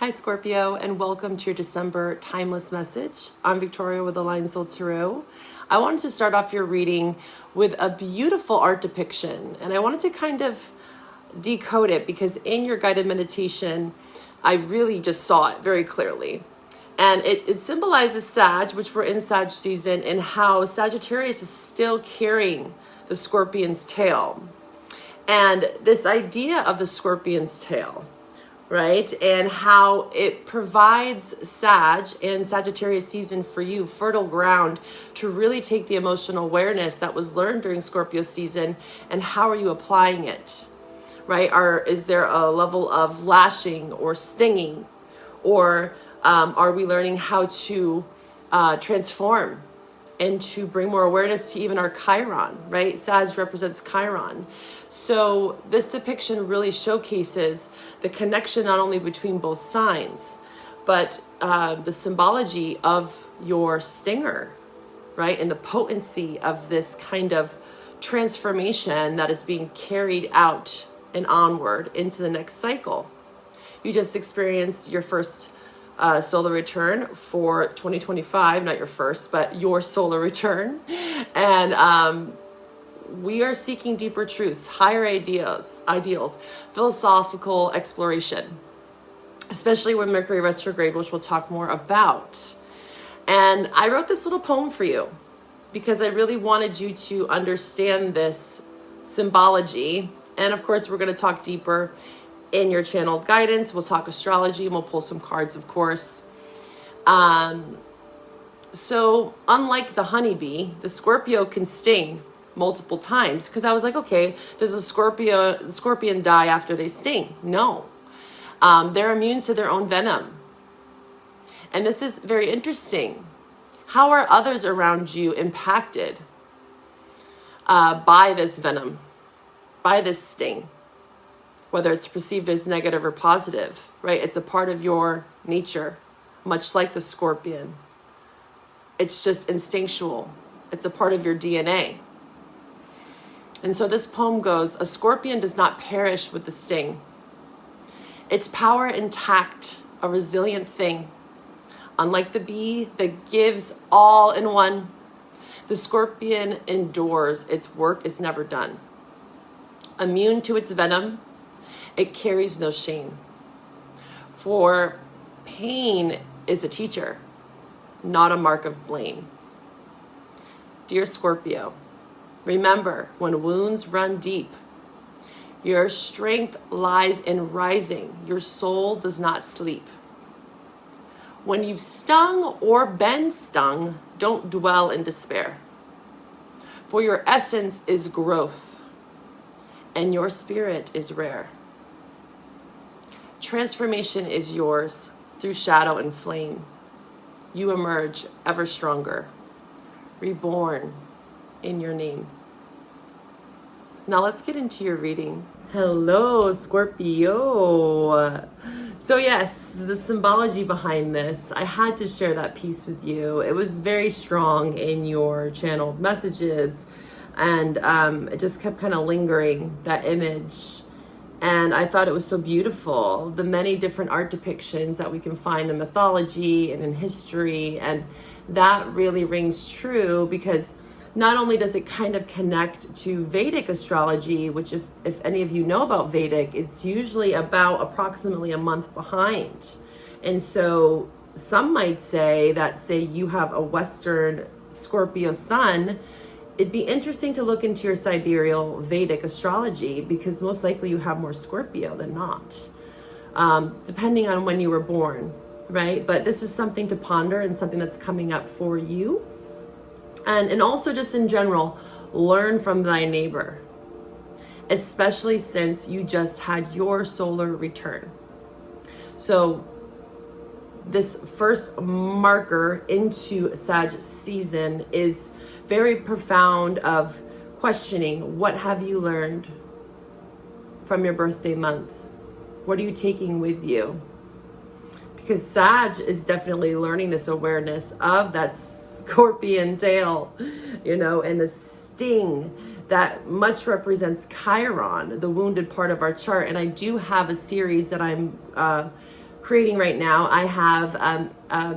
Hi Scorpio, and welcome to your December timeless message. I'm Victoria with Aligned Soul Tarot. I wanted to start off your reading with a beautiful art depiction, and I wanted to kind of decode it because in your guided meditation, I really just saw it very clearly. And it symbolizes Sag, which we're in Sag season, and how Sagittarius is still carrying the Scorpion's tail. And this idea of the Scorpion's tail, right? And how it provides Sag and Sagittarius season for you fertile ground to really take the emotional awareness that was learned during Scorpio season and how are you applying it, right? Is there a level of lashing or stinging, or are we learning how to transform and to bring more awareness to even our Chiron, right? Sag represents Chiron. So this depiction really showcases the connection not only between both signs, but the symbology of your stinger, right? And the potency of this kind of transformation that is being carried out and onward into the next cycle. You just experienced your first solar return for 2025, not your first, but your solar return. And we are seeking deeper truths, higher ideals, philosophical exploration, especially when Mercury retrograde, which we'll talk more about. And I wrote this little poem for you because I really wanted you to understand this symbology. And of course, we're going to talk deeper in your channeled guidance. We'll talk astrology and we'll pull some cards, of course. So unlike the honeybee, the Scorpio can sting multiple times, because I was like, okay, does the scorpion die after they sting? No. They're immune to their own venom. And this is very interesting. How are others around you impacted by this venom, by this sting? Whether it's perceived as negative or positive, right? It's a part of your nature, much like the scorpion. It's just instinctual. It's a part of your DNA. And so this poem goes, a scorpion does not perish with the sting. Its power intact, a resilient thing. Unlike the bee that gives all in one, the scorpion endures, its work is never done. Immune to its venom, it carries no shame. For pain is a teacher, not a mark of blame. Dear Scorpio, remember, when wounds run deep, your strength lies in rising. Your soul does not sleep. When you've stung or been stung, don't dwell in despair. For your essence is growth, and your spirit is rare. Transformation is yours through shadow and flame. You emerge ever stronger, reborn in your name. Now let's get into your reading. Hello, Scorpio. So yes, the symbology behind this, I had to share that piece with you. It was very strong in your channeled messages, and it just kept kind of lingering, that image. And I thought it was so beautiful, the many different art depictions that we can find in mythology and in history. And that really rings true because not only does it kind of connect to Vedic astrology, which if any of you know about Vedic, it's usually about approximately a month behind. And so some might say that, say you have a Western Scorpio sun, it'd be interesting to look into your sidereal Vedic astrology because most likely you have more Scorpio than not, depending on when you were born, right? But this is something to ponder and something that's coming up for you. And also just in general, learn from thy neighbor, especially since you just had your solar return. So this first marker into Sag season is very profound, of questioning, what have you learned from your birthday month? What are you taking with you? Because Sag is definitely learning this awareness of that scorpion tail, you know, and the sting that much represents Chiron, the wounded part of our chart. And I do have a series that I'm creating right now. I have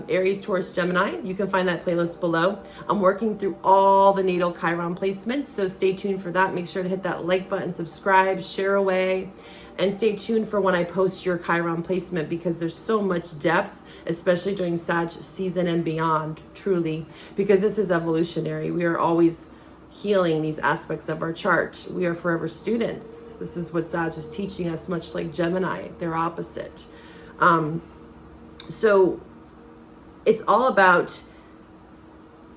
Aries, Taurus, Gemini. You can find that playlist below. I'm working through all the natal Chiron placements, so stay tuned for that. Make sure to hit that like button, subscribe, share away, and stay tuned for when I post your Chiron placement, because there's so much depth, especially during Sag season and beyond, truly, because this is evolutionary. We are always healing these aspects of our chart. We are forever students. This is what Sag is teaching us, much like Gemini, they're opposite. So it's all about,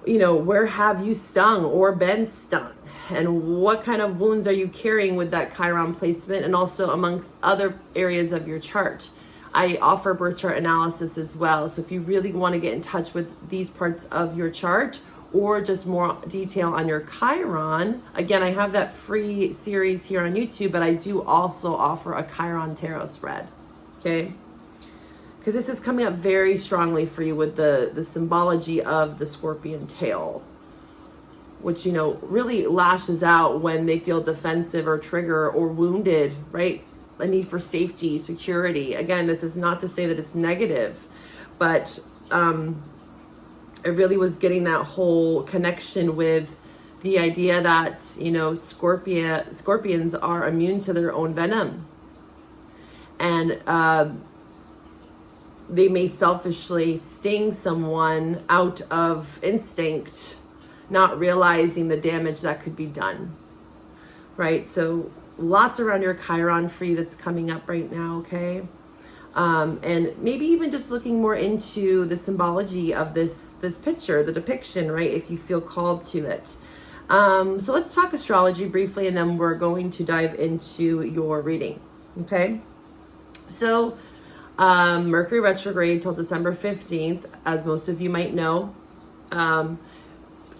where have you stung or been stung, and what kind of wounds are you carrying with that Chiron placement, and also amongst other areas of your chart. I offer birth chart analysis as well. So if you really want to get in touch with these parts of your chart, or just more detail on your Chiron, again, I have that free series here on YouTube, but I do also offer a Chiron tarot spread, okay? Because this is coming up very strongly for you with the symbology of the scorpion tail, which, really lashes out when they feel defensive or trigger or wounded, right? A need for safety, security. Again, this is not to say that it's negative, but I really was getting that whole connection with the idea that, scorpions are immune to their own venom. And they may selfishly sting someone out of instinct, not realizing the damage that could be done, right? So lots around your Chiron for you that's coming up right now, okay? And maybe even just looking more into the symbology of this picture, the depiction, right? If you feel called to it. So let's talk astrology briefly, and then we're going to dive into your reading, okay? So Mercury retrograde till December 15th, as most of you might know.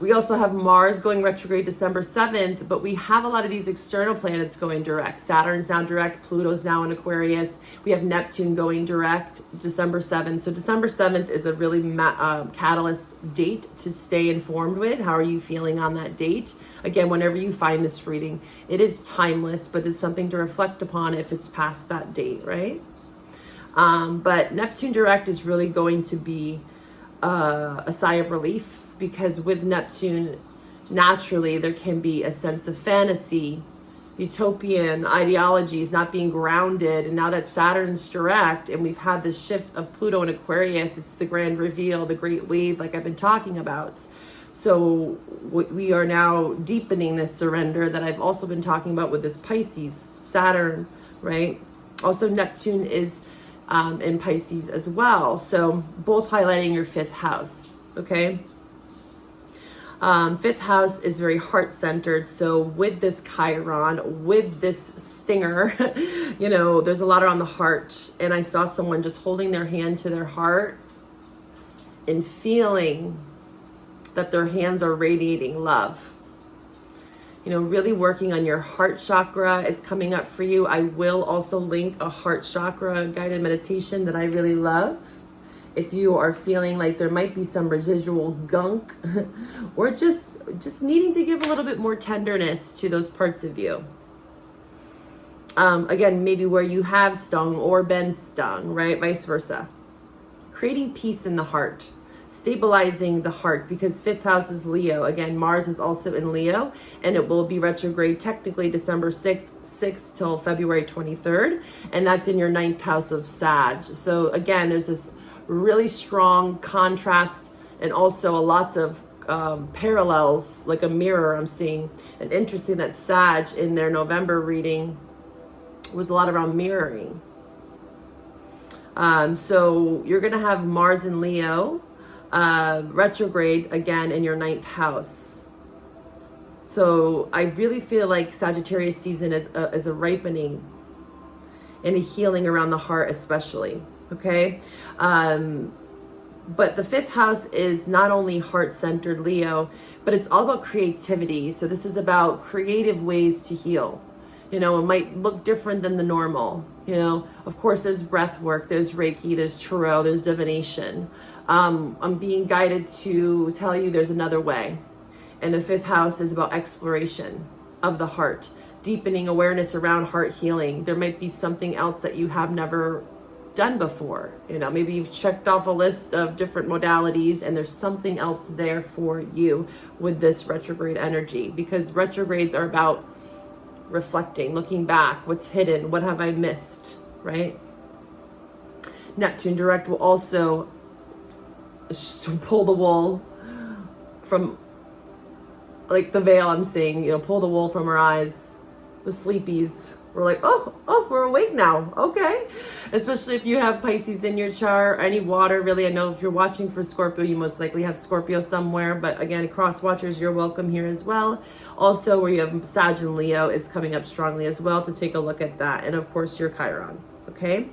We also have Mars going retrograde December 7th, but we have a lot of these external planets going direct. Saturn's now direct, Pluto's now in Aquarius. We have Neptune going direct December 7th. So December 7th is a really catalyst date to stay informed with. How are you feeling on that date? Again, whenever you find this reading, it is timeless, but it's something to reflect upon if it's past that date, right? But Neptune direct is really going to be a sigh of relief, because with Neptune, naturally, there can be a sense of fantasy, utopian ideologies not being grounded. And now that Saturn's direct and we've had this shift of Pluto and Aquarius, it's the grand reveal, the great wave, like I've been talking about. So we are now deepening this surrender that I've also been talking about with this Pisces, Saturn, right? Also, Neptune is in Pisces as well. So both highlighting your fifth house, okay? Fifth house is very heart-centered. So with this Chiron, with this stinger, there's a lot around the heart. And I saw someone just holding their hand to their heart and feeling that their hands are radiating love. Really working on your heart chakra is coming up for you. I will also link a heart chakra guided meditation that I really love. If you are feeling like there might be some residual gunk or just needing to give a little bit more tenderness to those parts of you. Again, maybe where you have stung or been stung, right? Vice versa. Creating peace in the heart, stabilizing the heart, because fifth house is Leo. Again, Mars is also in Leo, and it will be retrograde technically December 6th till February 23rd. And that's in your ninth house of Sag. So again, there's this really strong contrast and also lots of parallels, like a mirror I'm seeing. And interesting that Sag in their November reading was a lot around mirroring. So you're going to have Mars in Leo, retrograde again in your ninth house. So I really feel like Sagittarius season is a ripening and a healing around the heart especially. Okay. But the fifth house is not only heart-centered Leo, but it's all about creativity. So this is about creative ways to heal. It might look different than the normal. Of course, there's breath work, there's Reiki, there's Tarot, there's divination. I'm being guided to tell you there's another way. And the fifth house is about exploration of the heart, deepening awareness around heart healing. There might be something else that you have never done before. You know, maybe you've checked off a list of different modalities and there's something else there for you with this retrograde energy, because retrogrades are about reflecting, looking back, what's hidden, what have I missed, right? Neptune direct will also pull the wool from, like the veil I'm seeing, you know, pull the wool from our eyes, the sleepies. We're like, oh, we're awake now. Okay. Especially if you have Pisces in your chart, any water, really. I know if you're watching for Scorpio, you most likely have Scorpio somewhere. But again, cross watchers, you're welcome here as well. Also, where you have Sag and Leo is coming up strongly as well, to take a look at that. And of course, your Chiron. Okay.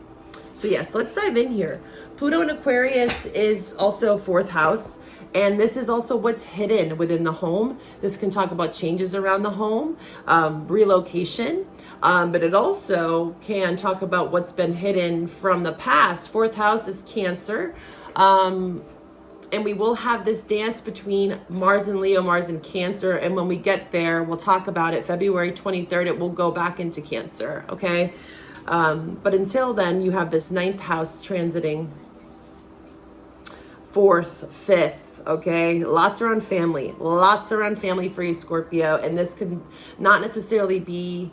So yes, let's dive in here. Pluto in Aquarius is also 4th house. And this is also what's hidden within the home. This can talk about changes around the home, relocation, but it also can talk about what's been hidden from the past. 4th house is Cancer. And we will have this dance between Mars and Leo, Mars and Cancer. And when we get there, we'll talk about it. February 23rd, it will go back into Cancer, okay? But until then, you have this 9th house transiting 4th, 5th. Okay, lots around family for you, Scorpio. And this could not necessarily be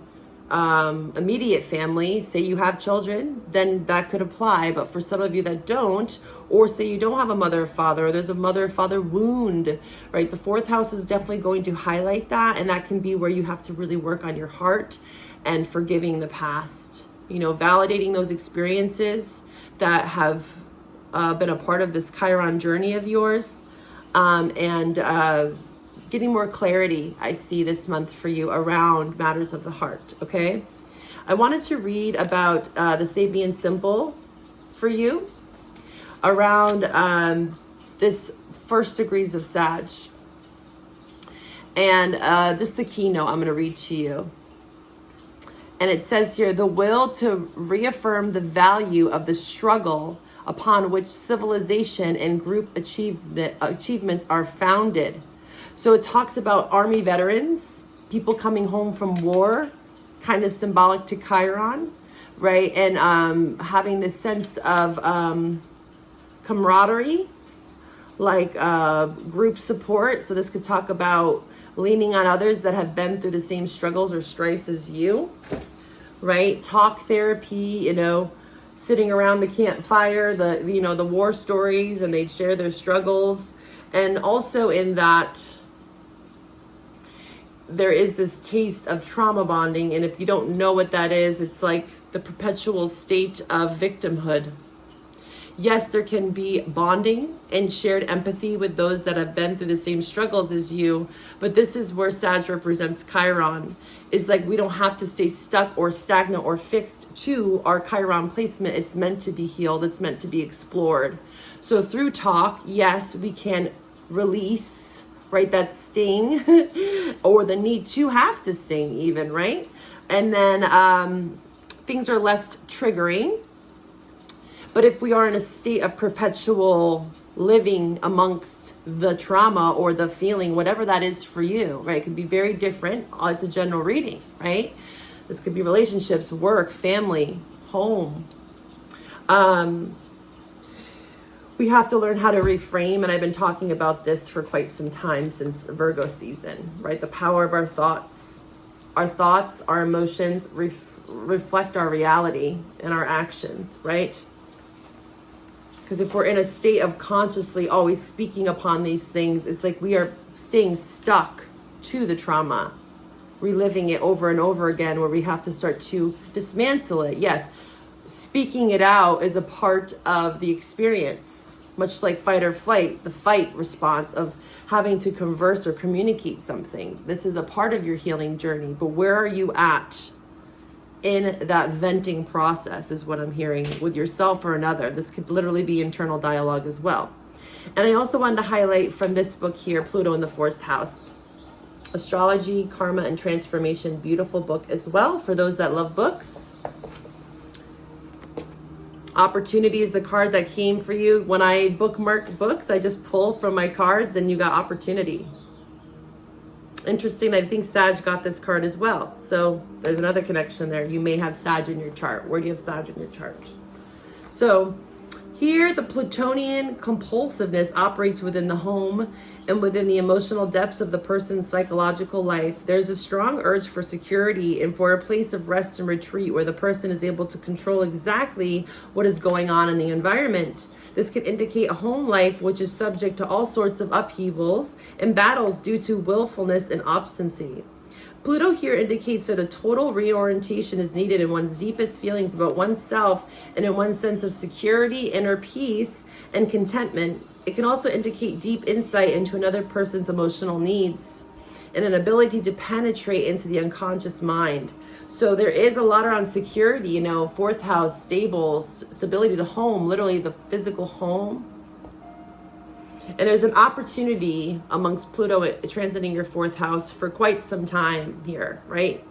immediate family. Say you have children, then that could apply. But for some of you that don't, or say you don't have a mother or father, or there's a mother or father wound, right? The 4th house is definitely going to highlight that. And that can be where you have to really work on your heart and forgiving the past, you know, validating those experiences that have been a part of this Chiron journey of yours. And getting more clarity, I see this month for you around matters of the heart, okay? I wanted to read about the Sabian symbol for you around this 1st degrees of Sag. And this is the keynote I'm going to read to you. And it says here, the will to reaffirm the value of the struggle upon which civilization and group achievements are founded. So it talks about army veterans, people coming home from war, kind of symbolic to Chiron, right? And having this sense of camaraderie, like group support. So this could talk about leaning on others that have been through the same struggles or strifes as you, right? Talk therapy, you know, sitting around the campfire, the war stories, and they'd share their struggles. And also in that, there is this taste of trauma bonding. And if you don't know what that is, it's like the perpetual state of victimhood. Yes, there can be bonding and shared empathy with those that have been through the same struggles as you. But this is where Sag represents Chiron. Is like we don't have to stay stuck or stagnant or fixed to our Chiron placement. It's meant to be healed. It's meant to be explored. So through talk, yes, we can release, right, that sting or the need to have to sting even, right? And then things are less triggering. But if we are in a state of perpetual living amongst the trauma or the feeling, whatever that is for you, right? It can be very different. It's a general reading, right? This could be relationships, work, family, home. We have to learn how to reframe. And I've been talking about this for quite some time since Virgo season, right? The power of our thoughts. Our thoughts, our emotions reflect our reality and our actions, right? Because if we're in a state of consciously always speaking upon these things, it's like we are staying stuck to the trauma, reliving it over and over again, where we have to start to dismantle it. Yes, speaking it out is a part of the experience, much like fight or flight, the fight response of having to converse or communicate something. This is a part of your healing journey, but where are you at in that venting process is what I'm hearing with yourself or another. This could literally be internal dialogue as well. And I also wanted to highlight from this book here, Pluto in the 4th house. Astrology, Karma, and Transformation. Beautiful book as well for those that love books. Opportunity is the card that came for you. When I bookmark books, I just pull from my cards and you got opportunity. Interesting, I think Sag got this card as well. So there's another connection there. You may have Sag in your chart. Where do you have Sag in your chart? So here, the Plutonian compulsiveness operates within the home and within the emotional depths of the person's psychological life. There's a strong urge for security and for a place of rest and retreat where the person is able to control exactly what is going on in the environment. This could indicate a home life which is subject to all sorts of upheavals and battles due to willfulness and obstinacy. Pluto here indicates that a total reorientation is needed in one's deepest feelings about oneself and in one's sense of security, inner peace, and contentment. It can also indicate deep insight into another person's emotional needs and an ability to penetrate into the unconscious mind. So there is a lot around security, you know, fourth house, stable, stability, the home, literally the physical home. And there's an opportunity amongst Pluto transiting your fourth house for quite some time here, right?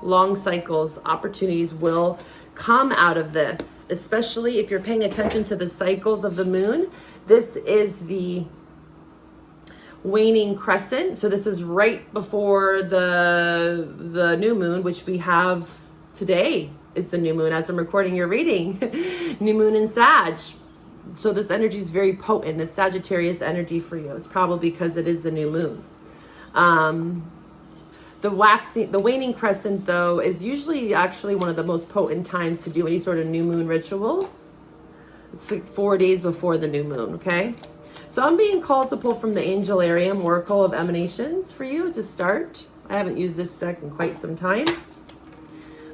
Long cycles, opportunities will come out of this, especially if you're paying attention to the cycles of the moon. This is the waning crescent. So this is right before the new moon, which we have today is the new moon as I'm recording your reading. New moon in Sag. So this energy is very potent, this Sagittarius energy for you. It's probably because it is the new moon. The waning crescent, though, is usually actually one of the most potent times to do any sort of new moon rituals. It's like 4 days before the new moon, okay? So I'm being called to pull from the Angelarium Oracle of Emanations for you to start. I haven't used this deck in quite some time.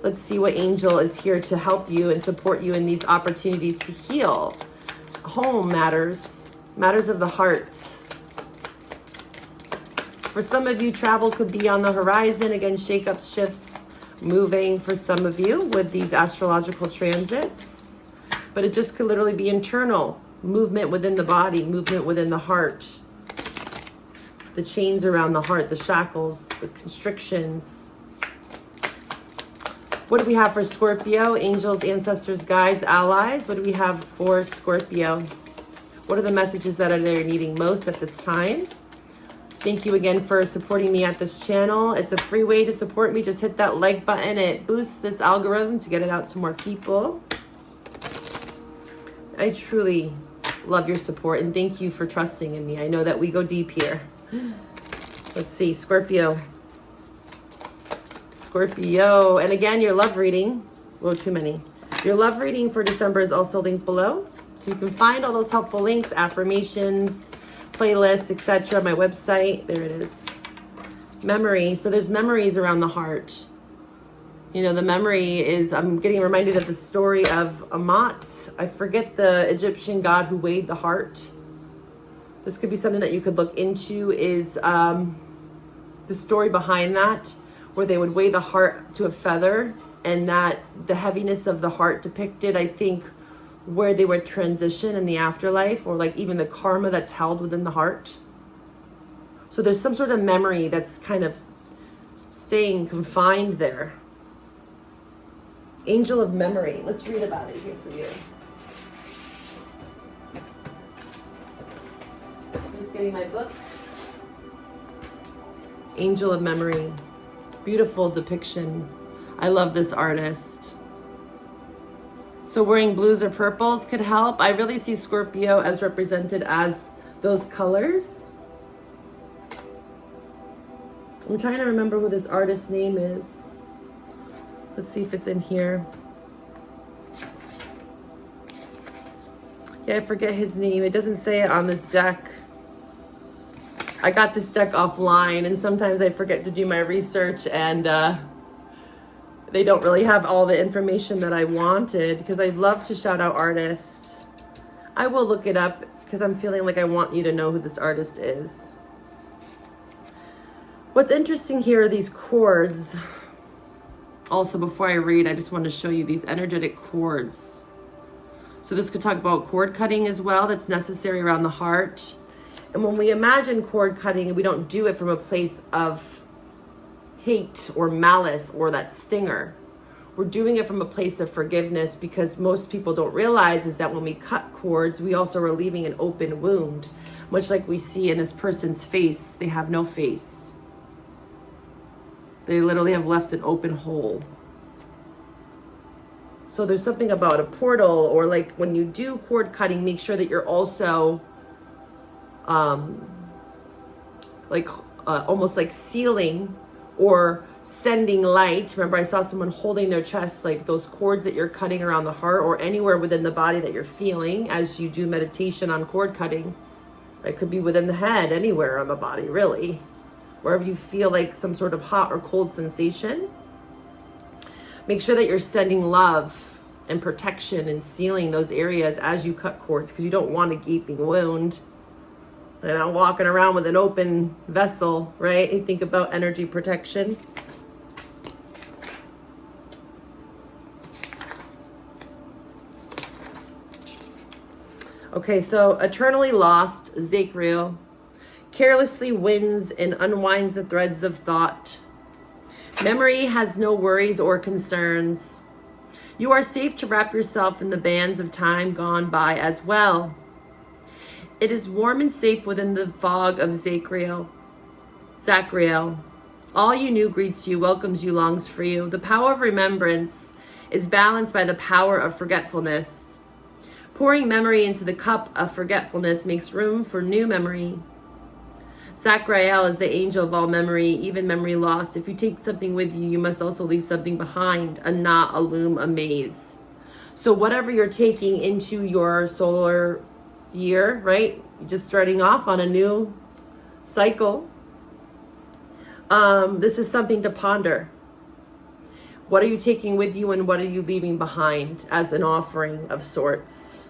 Let's see what angel is here to help you and support you in these opportunities to heal. Home matters of the heart. For some of you, travel could be on the horizon. Again, shakeups, shifts, moving for some of you with these astrological transits. But it just could literally be internal. Movement within the body, movement within the heart. The chains around the heart, the shackles, the constrictions. What do we have for Scorpio? Angels, ancestors, guides, allies. What do we have for Scorpio? What are the messages that they're needing most at this time? Thank you again for supporting me at this channel. It's a free way to support me. Just hit that like button. It boosts this algorithm to get it out to more people. I truly love your support and thank you for trusting in me. I know that we go deep here. Let's see, Scorpio. Scorpio, and again, your love reading, whoa, too many. Your love reading for December is also linked below. So you can find all those helpful links, affirmations, playlists, etc. My website, there it is. Memory, so there's memories around the heart. You know, the memory is, I'm getting reminded of the story of Amat. I forget the Egyptian god who weighed the heart. This could be something that you could look into, is the story behind that, where they would weigh the heart to a feather, and that the heaviness of the heart depicted, I think, where they would transition in the afterlife, or like even the karma that's held within the heart. So there's some sort of memory that's kind of staying confined there. Angel of memory. Let's read about it here for you. Just getting my book. Angel of memory. Beautiful depiction. I love this artist. So wearing blues or purples could help. I really see Scorpio as represented as those colors. I'm trying to remember who this artist's name is. Let's see if it's in here. Yeah, I forget his name. It doesn't say it on this deck. I got this deck offline, and sometimes I forget to do my research, and they don't really have all the information that I wanted, because I'd love to shout out artists. I will look it up because I'm feeling like I want you to know who this artist is. What's interesting here are these cords. Also, before I read, I just want to show you these energetic cords. So this could talk about cord cutting as well, that's necessary around the heart. And when we imagine cord cutting, we don't do it from a place of hate or malice or that stinger. We're doing it from a place of forgiveness, because most people don't realize is that when we cut cords, we also are leaving an open wound. Much like we see in this person's face, they have no face. They literally have left an open hole. So there's something about a portal, or like when you do cord cutting, make sure that you're also almost like sealing or sending light. Remember, I saw someone holding their chest, like those cords that you're cutting around the heart or anywhere within the body that you're feeling as you do meditation on cord cutting. It could be within the head, anywhere on the body, really. Wherever you feel like some sort of hot or cold sensation. Make sure that you're sending love and protection and sealing those areas as you cut cords, because you don't want a gaping wound. And I'm walking around with an open vessel, right? You think about energy protection. Okay, so eternally lost, Zachriel, carelessly wins and unwinds the threads of thought. Memory has no worries or concerns. You are safe to wrap yourself in the bands of time gone by as well. It is warm and safe within the fog of Zachriel. All you knew greets you, welcomes you, longs for you. The power of remembrance is balanced by the power of forgetfulness. Pouring memory into the cup of forgetfulness makes room for new memory. Zachriel is the angel of all memory, even memory lost. If you take something with you, you must also leave something behind, a knot, a loom, a maze. So whatever you're taking into your solar year, right? You're just starting off on a new cycle. This is something to ponder. What are you taking with you and what are you leaving behind as an offering of sorts?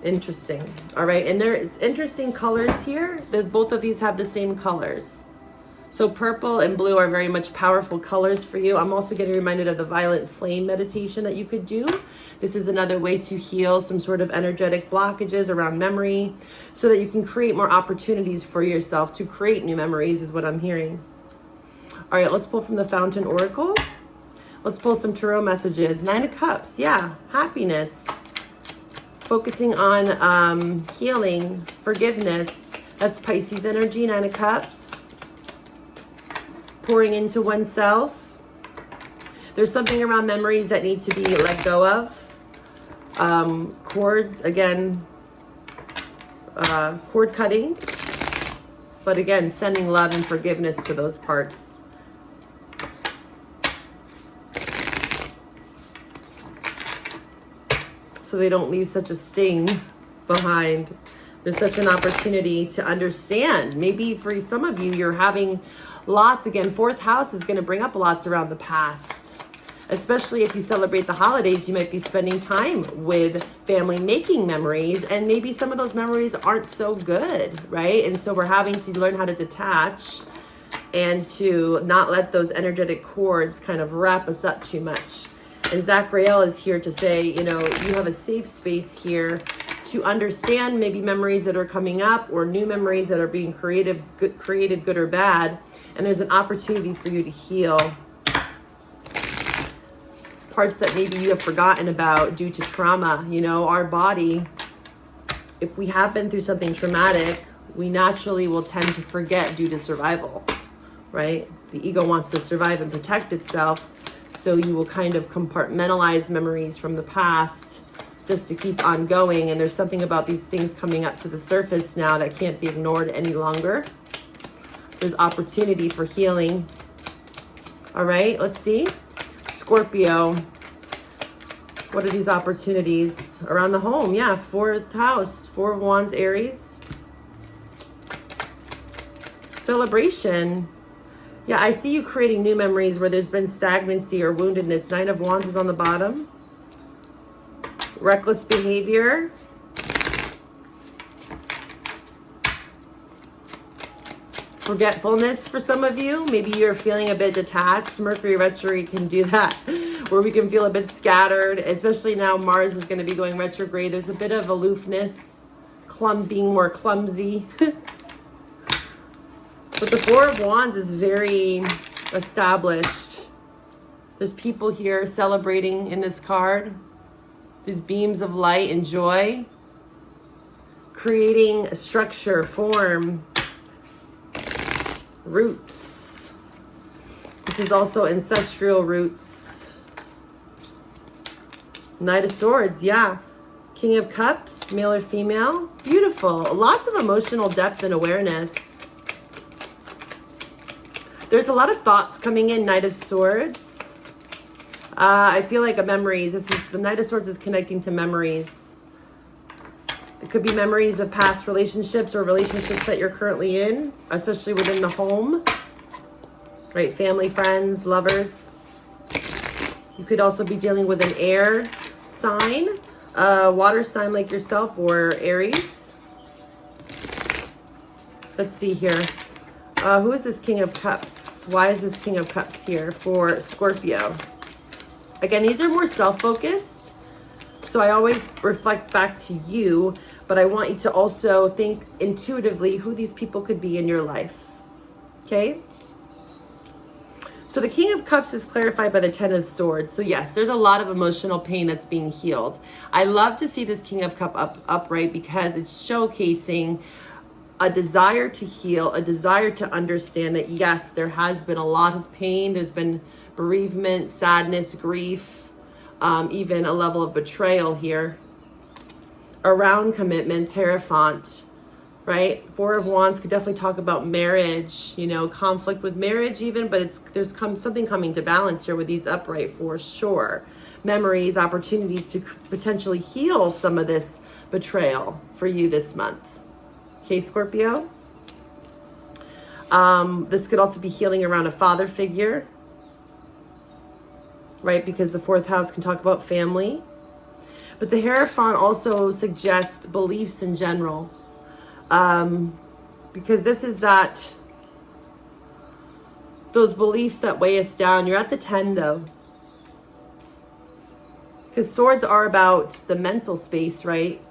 Interesting. All right. And there is interesting colors here. Both of these have the same colors. So purple and blue are very much powerful colors for you. I'm also getting reminded of the violet flame meditation that you could do. This is another way to heal some sort of energetic blockages around memory so that you can create more opportunities for yourself to create new memories is what I'm hearing. All right, let's pull from the Fountain Oracle. Let's pull some tarot messages. 9 of Cups. Yeah, happiness. Focusing on healing, forgiveness. That's Pisces energy, 9 of Cups. Pouring into oneself. There's something around memories that need to be let go of. Cord, again, cord cutting. But again, sending love and forgiveness to those parts. So they don't leave such a sting behind. There's such an opportunity to understand. Maybe for some of you, you're having lots. Again, 4th house is going to bring up lots around the past. Especially if you celebrate the holidays, you might be spending time with family making memories. And maybe some of those memories aren't so good, right? And so we're having to learn how to detach and to not let those energetic cords kind of wrap us up too much. And Zachriel is here to say, you know, you have a safe space here to understand maybe memories that are coming up or new memories that are being created, good or bad. And there's an opportunity for you to heal parts that maybe you have forgotten about due to trauma. You know, our body, if we have been through something traumatic, we naturally will tend to forget due to survival, right? The ego wants to survive and protect itself. So you will kind of compartmentalize memories from the past just to keep on going. And there's something about these things coming up to the surface now that can't be ignored any longer. There's opportunity for healing. All right, let's see. Scorpio. What are these opportunities around the home? Yeah, 4th house, 4 of Wands, Aries. Celebration. Yeah, I see you creating new memories where there's been stagnancy or woundedness. 9 of Wands is on the bottom. Reckless behavior. Forgetfulness for some of you. Maybe you're feeling a bit detached. Mercury retrograde can do that, where we can feel a bit scattered, especially now Mars is going to be going retrograde. There's a bit of aloofness, being more clumsy. But the 4 of Wands is very established. There's people here celebrating in this card. These beams of light and joy. Creating a structure, form, roots. This is also ancestral roots. Knight of Swords, yeah. King of Cups, male or female. Beautiful. Lots of emotional depth and awareness. There's a lot of thoughts coming in, Knight of Swords. I feel like memories. The Knight of Swords is connecting to memories. It could be memories of past relationships or relationships that you're currently in, especially within the home. Right, family, friends, lovers. You could also be dealing with an air sign, water sign like yourself, or Aries. Let's see here. Who is this King of Cups? Why is this King of Cups here for Scorpio? Again, these are more self-focused, so I always reflect back to you, but I want you to also think intuitively who these people could be in your life, okay? So the King of Cups is clarified by the Ten of Swords. So yes, there's a lot of emotional pain that's being healed. I love to see this King of Cups upright because it's showcasing a desire to heal, a desire to understand that yes, there has been a lot of pain. There's been bereavement, sadness, grief, even a level of betrayal here around commitment, Hierophant, right? Four of Wands could definitely talk about marriage, you know, conflict with marriage even, but there's something coming to balance here with these upright for sure. Memories, opportunities to potentially heal some of this betrayal for you this month. Okay, Scorpio? This could also be healing around a father figure, right? Because the fourth house can talk about family. But the Hierophant also suggests beliefs in general. Because this is those beliefs that weigh us down. You're at the 10 though. Because swords are about the mental space, right?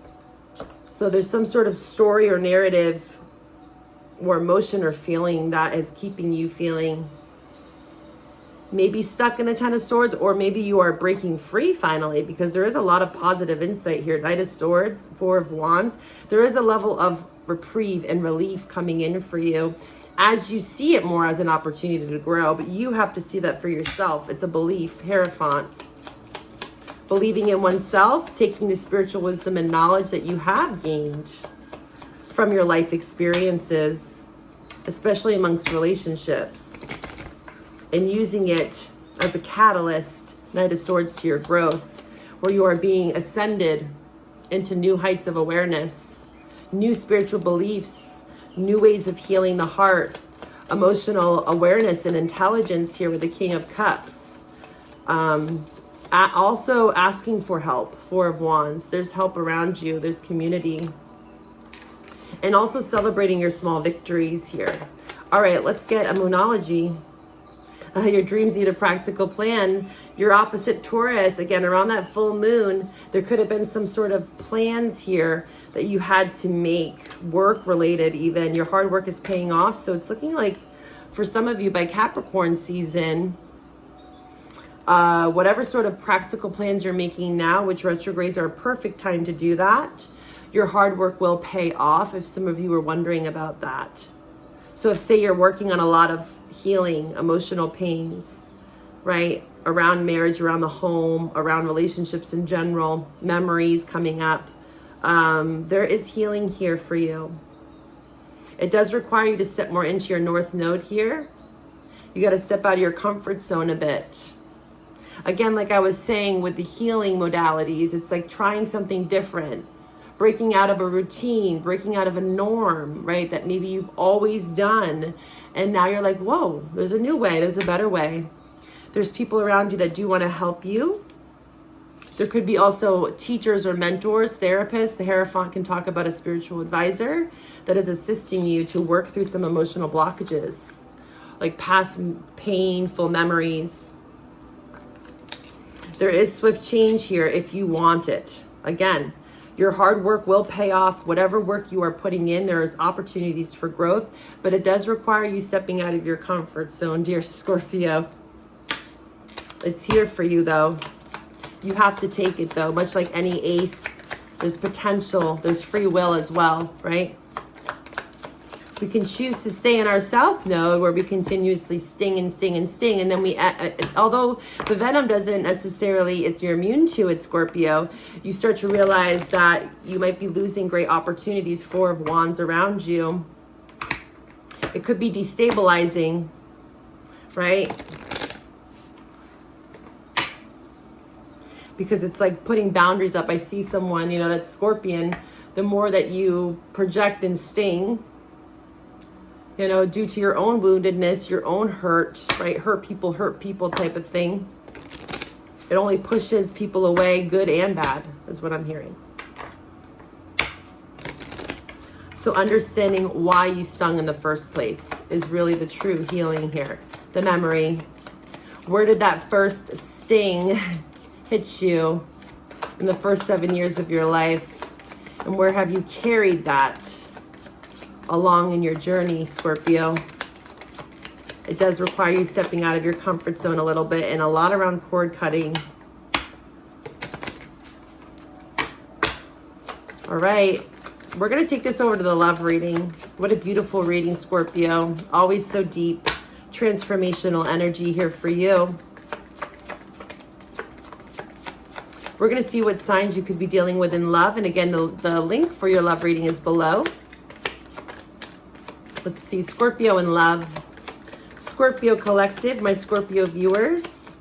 So there's some sort of story or narrative or emotion or feeling that is keeping you feeling maybe stuck in the Ten of Swords, or maybe you are breaking free finally, because there is a lot of positive insight here. Knight of Swords, Four of Wands. There is a level of reprieve and relief coming in for you as you see it more as an opportunity to grow, but you have to see that for yourself. It's a belief, Hierophant. Believing in oneself, taking the spiritual wisdom and knowledge that you have gained from your life experiences, especially amongst relationships, and using it as a catalyst, Knight of Swords, to your growth, where you are being ascended into new heights of awareness, new spiritual beliefs, new ways of healing the heart, emotional awareness and intelligence here with the King of Cups. Also asking for help, Four of Wands. There's help around you. There's community. And also celebrating your small victories here. All right, let's get a moonology. Your dreams need a practical plan. Your opposite Taurus, again, around that full moon, there could have been some sort of plans here that you had to make, work related even. Your hard work is paying off. So it's looking like for some of you by Capricorn season, whatever sort of practical plans you're making now, which retrogrades are a perfect time to do that. Your hard work will pay off, if some of you were wondering about that. So if, say, you're working on a lot of healing emotional pains, right, around marriage, around the home, around relationships in general, memories coming up, there is healing here for you. It does require you to step more into your North Node here. You got to step out of your comfort zone a bit. Again, like I was saying with the healing modalities, it's like trying something different, breaking out of a routine, breaking out of a norm, right, that maybe you've always done. And now you're like, whoa, there's a new way, there's a better way. There's people around you that do want to help you. There could be also teachers or mentors, therapists. The Hierophant can talk about a spiritual advisor that is assisting you to work through some emotional blockages, like past painful memories. There is swift change here if you want it. Again, your hard work will pay off. Whatever work you are putting in, there is opportunities for growth, but it does require you stepping out of your comfort zone, dear Scorpio. It's here for you, though. You have to take it, though. Much like any ace, there's potential. There's free will as well, right? We can choose to stay in our south node where we continuously sting and sting and sting. And then we, although the venom doesn't necessarily, it's you're immune to it, Scorpio, you start to realize that you might be losing great opportunities, Four of Wands around you. It could be destabilizing, right? Because it's like putting boundaries up. I see someone, you know, that's Scorpion. The more that you project and sting, you know, due to your own woundedness, your own hurt, right? Hurt people type of thing. It only pushes people away, good and bad, is what I'm hearing. So understanding why you stung in the first place is really the true healing here. The memory. Where did that first sting hit you in the first 7 years of your life? And where have you carried that along in your journey, Scorpio? It does require you stepping out of your comfort zone a little bit, and a lot around cord cutting. All right, we're going to take this over to the love reading. What a beautiful reading, Scorpio. Always so deep, transformational energy here for you. We're going to see what signs you could be dealing with in love. And again, the link for your love reading is below. Let's see, Scorpio in love. Scorpio collective, my Scorpio viewers.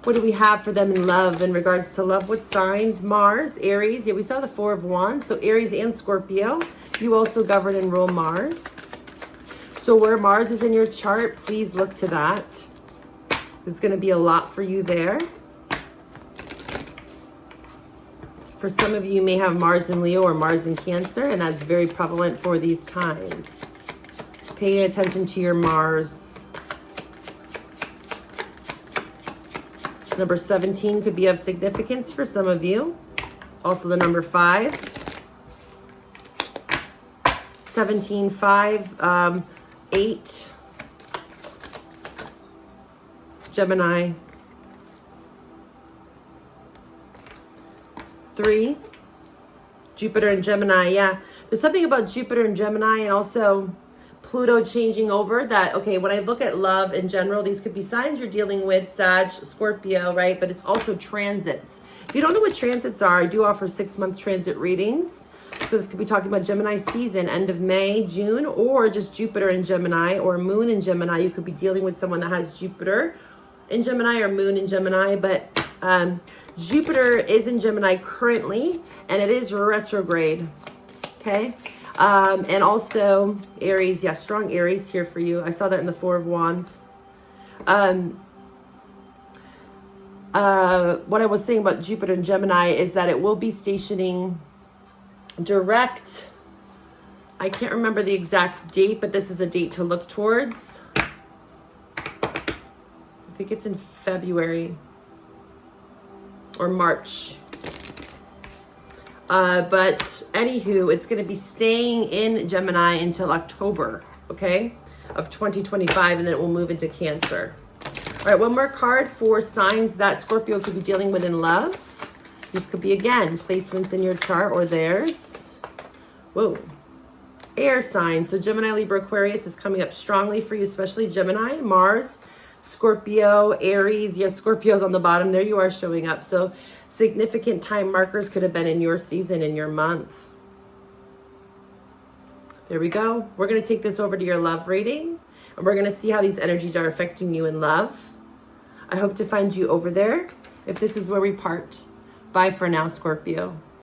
What do we have for them in love in regards to love? What signs? Mars, Aries. Yeah, we saw the Four of Wands. So Aries and Scorpio. You also govern and rule Mars. So where Mars is in your chart, please look to that. There's going to be a lot for you there. For some of you, you may have Mars in Leo or Mars in Cancer, and that's very prevalent for these times. Pay attention to your Mars. Number 17 could be of significance for some of you. Also the number 5. 17, 5, 8. Gemini. 3, Jupiter and Gemini. Yeah, there's something about Jupiter and Gemini and also Pluto changing over that. Okay, when I look at love in general, these could be signs you're dealing with, Sag, Scorpio, right? But it's also transits. If you don't know what transits are, I do offer 6-month transit readings. So this could be talking about Gemini season, end of May, June, or just Jupiter in Gemini or Moon in Gemini. You could be dealing with someone that has Jupiter in Gemini or Moon in Gemini, but Jupiter is in Gemini currently, and it is retrograde, okay? And also Aries, yeah, strong Aries here for you. I saw that in the Four of Wands. What I was saying about Jupiter and Gemini is that it will be stationing direct. I can't remember the exact date, but this is a date to look towards. I think it's in February or March. But anywho, it's going to be staying in Gemini until October, okay, of 2025, and then it will move into Cancer. All right, one more card for signs that Scorpio could be dealing with in love. This could be, again, placements in your chart or theirs. Whoa. Air signs. So Gemini, Libra, Aquarius is coming up strongly for you, especially Gemini, Mars, Scorpio, Aries. Yes, Scorpio's on the bottom. There you are showing up. So significant time markers could have been in your season, in your month. There we go. We're going to take this over to your love reading, and we're going to see how these energies are affecting you in love. I hope to find you over there if this is where we part. Bye for now, Scorpio.